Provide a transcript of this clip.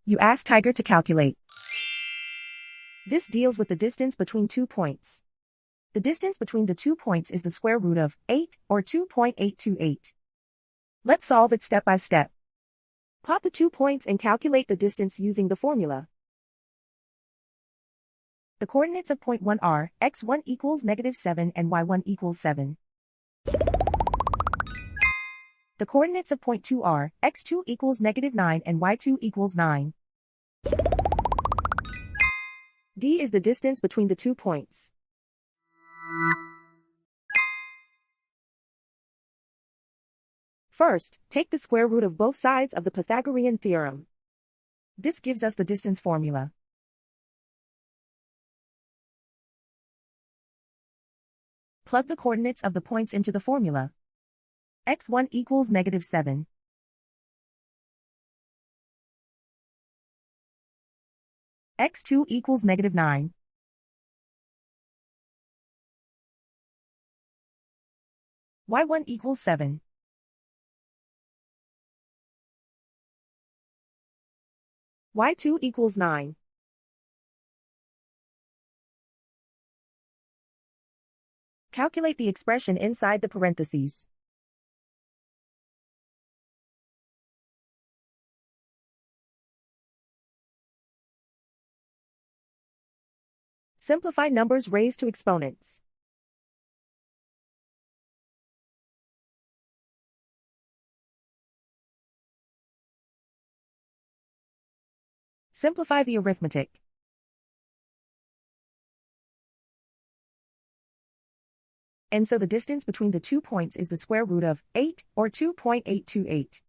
You ask Tiger to calculate. This deals with the distance between 2 points. The distance between the 2 points is the square root of 8, or 2.828. Let's solve it step by step. Plot the 2 points and calculate the distance using the formula. The coordinates of point 1 are x1 equals -7 and y1 equals 7. The coordinates of point 2 are x2 equals -9 and y2 equals 9. D is the distance between the 2 points. First, take the square root of both sides of the Pythagorean theorem. This gives us the distance formula. Plug the coordinates of the points into the formula. x1 equals -7. x2 equals -9. y1 equals 7. y2 equals 9. Calculate the expression inside the parentheses. Simplify numbers raised to exponents. Simplify the arithmetic. And so the distance between the 2 points is the square root of 8, or 2.828.